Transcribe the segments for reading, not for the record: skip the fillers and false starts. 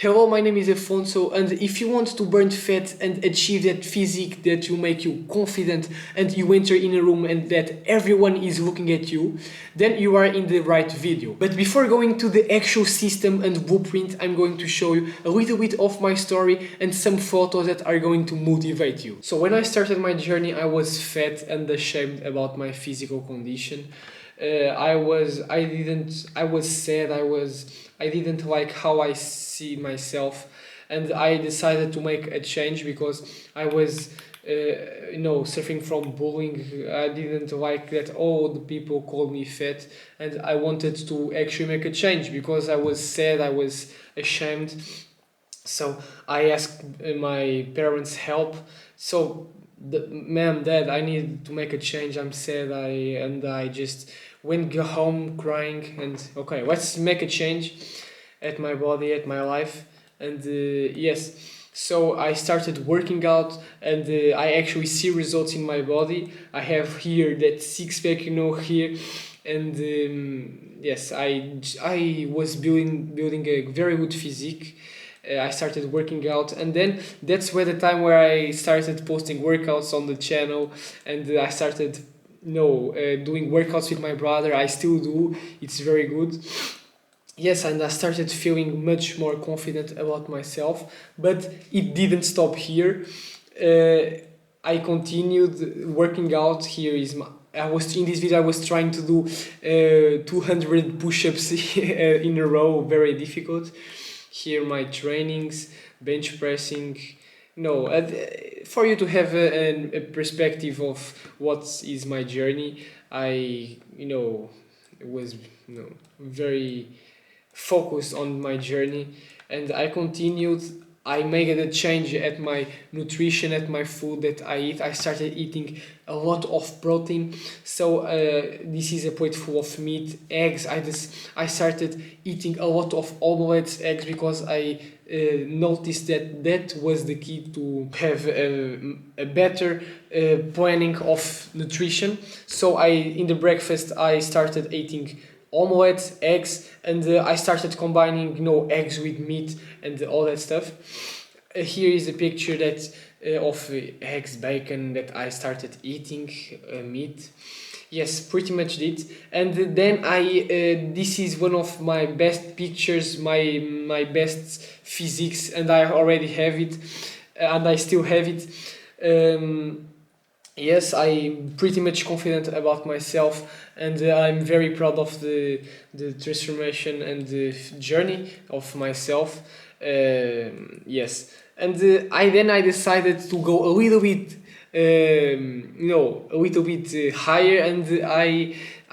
Hello, my name is Afonso, and if you want to burn fat and achieve that physique that will make you confident and you enter in a room and that everyone is looking at you, then you are in the right video. But before going to the actual system and blueprint, I'm going to show you a little bit of my story and some photos that are going to motivate you. So when I started my journey, I was fat and ashamed about my physical condition. I was sad, I didn't like how I see myself, and I decided to make a change because I was suffering from bullying. I didn't like that all the people called me fat, and I wanted to actually make a change because I was sad, I was ashamed. So I asked my parents help. So ma'am, dad, I need to make a change, I'm sad. I just went home crying, and okay, let's make a change at my body, at my life. And yes, so I started working out, and I actually see results in my body. I have here that six pack, here. And yes, I was building a very good physique. I started working out, and then that's where the time where I started posting workouts on the channel, and I started doing workouts with my brother. I still do, it's very good. Yes, and I started feeling much more confident about myself, but it didn't stop here. I continued working out. Here is my, I was in this video, I was trying to do 200 push-ups in a row, very difficult. Here my trainings, bench pressing. No, for you to have a perspective of what is my journey, I was very focused on my journey, and I continued. I made a change at my nutrition, at my food that I eat. I started eating a lot of protein. So this is a plate full of meat, eggs. I started eating a lot of omelets, eggs, because I noticed that was the key to have a better planning of nutrition. So in the breakfast I started eating omelets, eggs, and I started combining eggs with meat and all that stuff. Here is a picture that of eggs, bacon, that I started eating meat. Yes, pretty much did. And then this is one of my best pictures, my best physiques, and I already have it, and I still have it. Yes, I'm pretty much confident about myself, and I'm very proud of the transformation and the journey of myself. Yes, and I decided to go a little bit, higher, and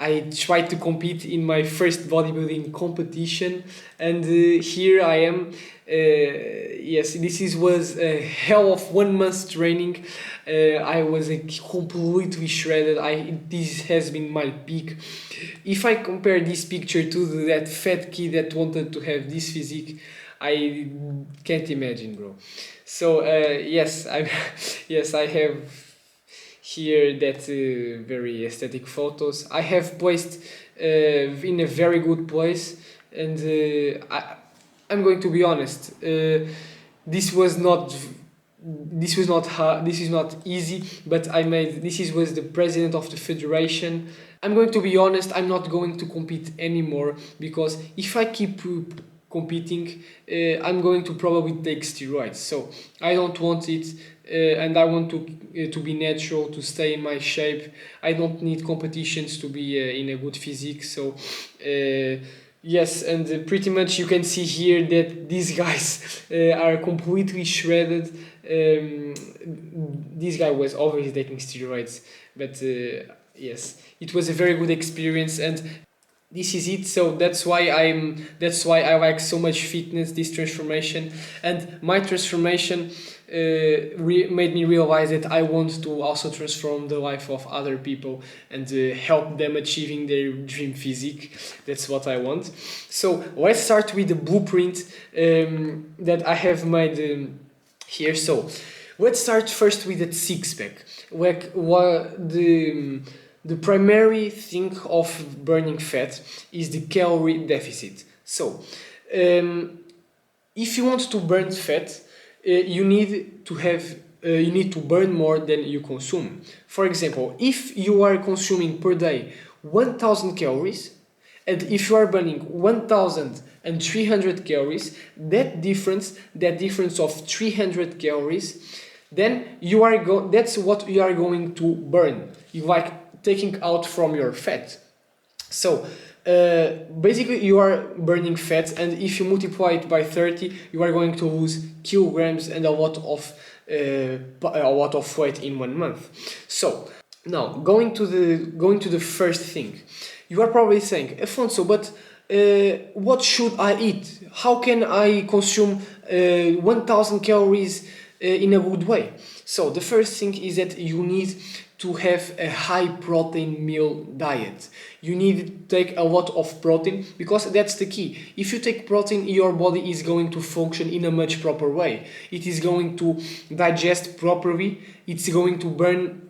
I tried to compete in my first bodybuilding competition, and here I am. Yes, was a hell of 1 month training. I was completely shredded. This has been my peak. If I compare this picture to that fat kid that wanted to have this physique, I can't imagine, bro. So yes, I have here that very aesthetic photos. I have placed in a very good place, and I'm going to be honest. This was not hard. This is not easy. But this was the president of the federation. I'm going to be honest. I'm not going to compete anymore, because if I keep competing, I'm going to probably take steroids. So I don't want it, and I want to be natural, to stay in my shape. I don't need competitions to be in a good physique. So yes, and pretty much you can see here that these guys are completely shredded. This guy was always taking steroids, but yes, it was a very good experience, and this is it. So that's why I like so much fitness, this transformation. And my transformation made me realize that I want to also transform the life of other people and help them achieving their dream physique. That's what I want. So let's start with the blueprint that I have made here. So let's start first with that six pack. Like the primary thing of burning fat is the calorie deficit. So if you want to burn fat, you need to have you need to burn more than you consume. For example, if you are consuming per day 1000 calories, and if you are burning 1300 calories, that difference of 300 calories, then that's what you are going to burn. You like taking out from your fat. So basically you are burning fat, and if you multiply it by 30, you are going to lose kilograms and a lot of weight in 1 month. So now going to the first thing, you are probably saying, Afonso, but what should I eat? How can I consume 1000 calories in a good way? So the first thing is that you need to have a high protein meal diet. You need to take a lot of protein, because that's the key. If you take protein, your body is going to function in a much proper way. It is going to digest properly. It's going to burn,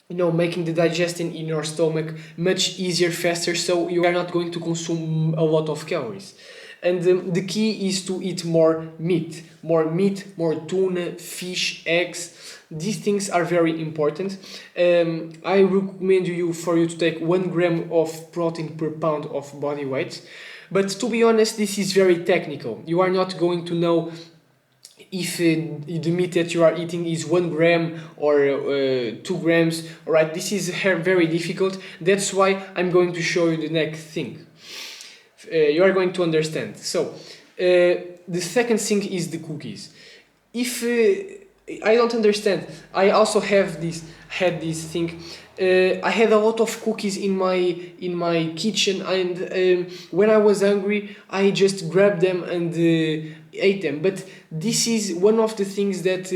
making the digestion in your stomach much easier, faster, so you are not going to consume a lot of calories. And the key is to eat more meat, more tuna, fish, eggs. These things are very important. I recommend for you to take 1 gram of protein per pound of body weight. But to be honest, this is very technical. You are not going to know if the meat that you are eating is 1 gram or 2 grams. Alright, this is very difficult. That's why I'm going to show you the next thing. You are going to understand. So the second thing is the cookies. If I don't understand, I also had this thing. I had a lot of cookies in my kitchen, and when I was hungry, I just grabbed them and ate them. But this is one of the things that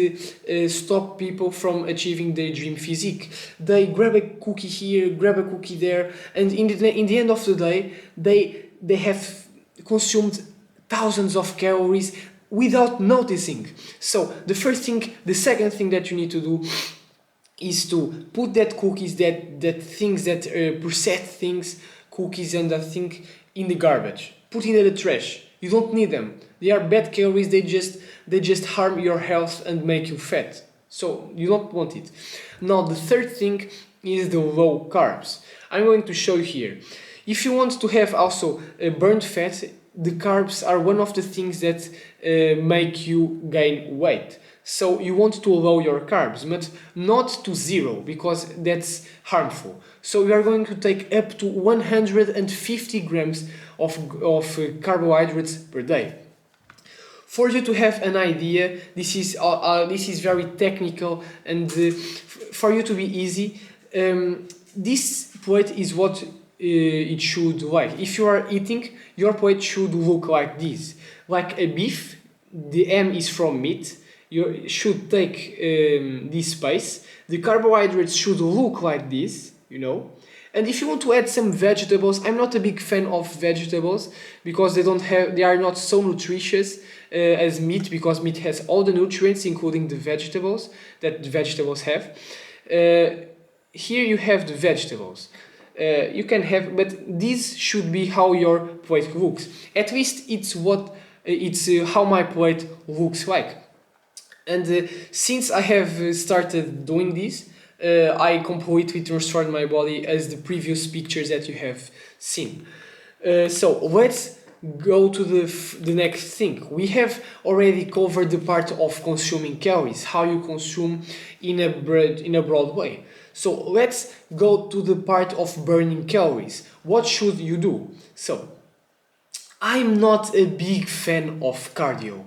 stop people from achieving their dream physique. They grab a cookie here, grab a cookie there, and in the end of the day, they have consumed thousands of calories without noticing. So the second thing that you need to do is to put that cookies, that things, that processed things, cookies and that thing, in the garbage. Put it in the trash. You don't need them. They are bad calories. They just harm your health and make you fat. So you don't want it. Now the third thing is the low carbs. I'm going to show you here. If you want to have also burnt fat, the carbs are one of the things that make you gain weight. So you want to lower your carbs, but not to 0, because that's harmful. So we are going to take up to 150 grams of carbohydrates per day. For you to have an idea, this is very technical, and for you to be easy, this plate is what it should like. If you are eating, your plate should look like this. Like a beef, the M is from meat. You should take this space. The carbohydrates should look like this, And if you want to add some vegetables, I'm not a big fan of vegetables, because they are not so nutritious as meat, because meat has all the nutrients, including the vegetables that the vegetables have. Here you have the vegetables. You can have, but this should be how your plate looks. At least it's how my plate looks like. And since I have started doing this, I completely transformed my body as the previous pictures that you have seen. So let's go to the next thing. We have already covered the part of consuming calories, how you consume in a broad way. So let's go to the part of burning calories. What should you do? So I'm not a big fan of cardio.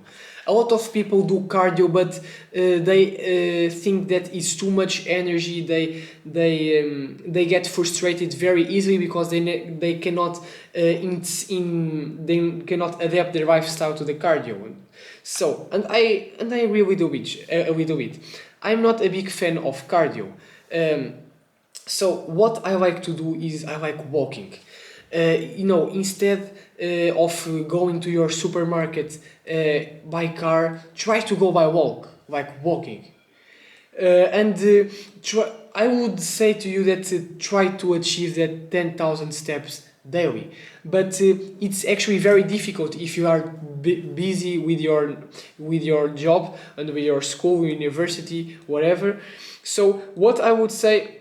A lot of people do cardio, but they think that it's too much energy. They get frustrated very easily, because they cannot adapt their lifestyle to the cardio. So and I agree with a little bit. I'm not a big fan of cardio. So what I like to do is I like walking. Instead of going to your supermarket by car, try to go by walking. I would say to you that try to achieve that 10,000 steps daily. But it's actually very difficult if you are busy with your job and with your school, university, whatever. So what I would say,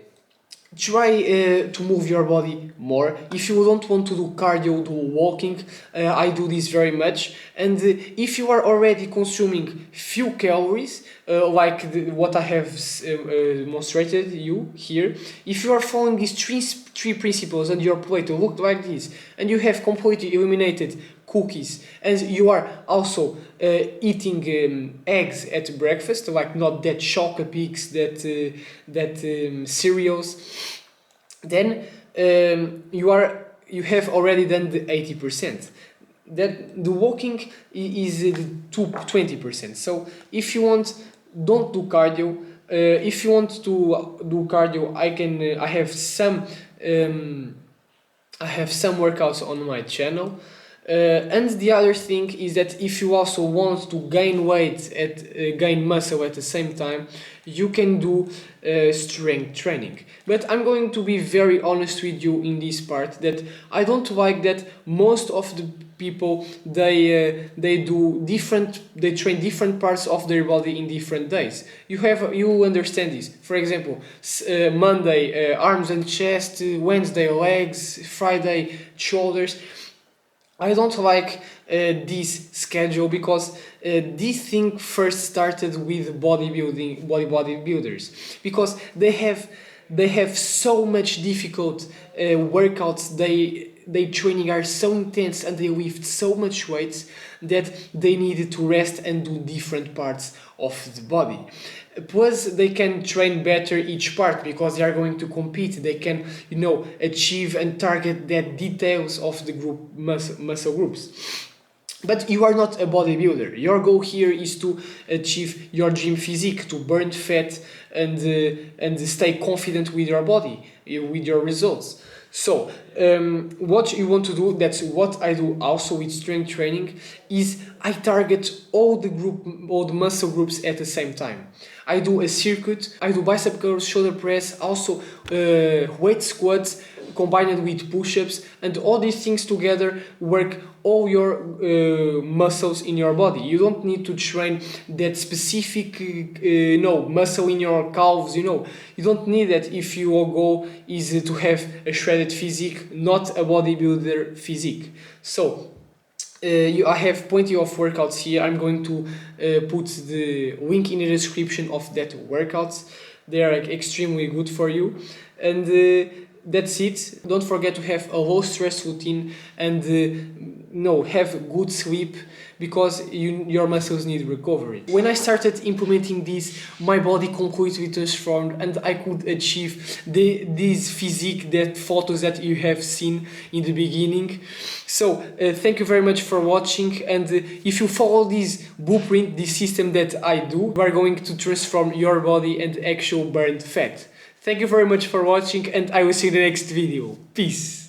try to move your body more. If you don't want to do cardio, do walking. I do this very much. And if you are already consuming few calories, like what I have demonstrated you here, if you are following these three principles and your plate will look like this, and you have completely eliminated cookies, and you are also eating eggs at breakfast, like not that chocolate peaks, that cereals, then you have already done the 80%. That the walking is 20%. So if you want, don't do cardio. If you want to do cardio, I have some workouts on my channel. And the other thing is that if you also want to gain weight gain muscle at the same time, you can do strength training. But I'm going to be very honest with you in this part, that I don't like that most of the people they train different parts of their body in different days. You understand this. For example, Monday arms and chest, Wednesday legs, Friday shoulders. I don't like this schedule because this thing first started with bodybuilders, because they have so much difficult workouts. Their training are so intense and they lift so much weights that they needed to rest and do different parts of the body. Plus, they can train better each part because they are going to compete. They can, achieve and target the details of the group muscle groups. But you are not a bodybuilder. Your goal here is to achieve your dream physique, to burn fat and stay confident with your body, with your results. So, what you want to do, that's what I do also with strength training, is I target all the muscle groups at the same time. I do a circuit, I do bicep curls, shoulder press, also weight squats combined with push-ups, and all these things together work all your muscles in your body. You don't need to train that specific muscle in your calves, You don't need that if your goal is to have a shredded physique, not a bodybuilder physique. So I have plenty of workouts here. I'm going to put the link in the description of that workouts. They are extremely good for you. And that's it. Don't forget to have a low stress routine and have good sleep, because your muscles need recovery. When I started implementing this, my body completely transformed and I could achieve this physique, that photos that you have seen in the beginning. So thank you very much for watching, and if you follow this blueprint, this system that I do, you are going to transform your body and actual burned fat. Thank you very much for watching, and I will see you in the next video. Peace!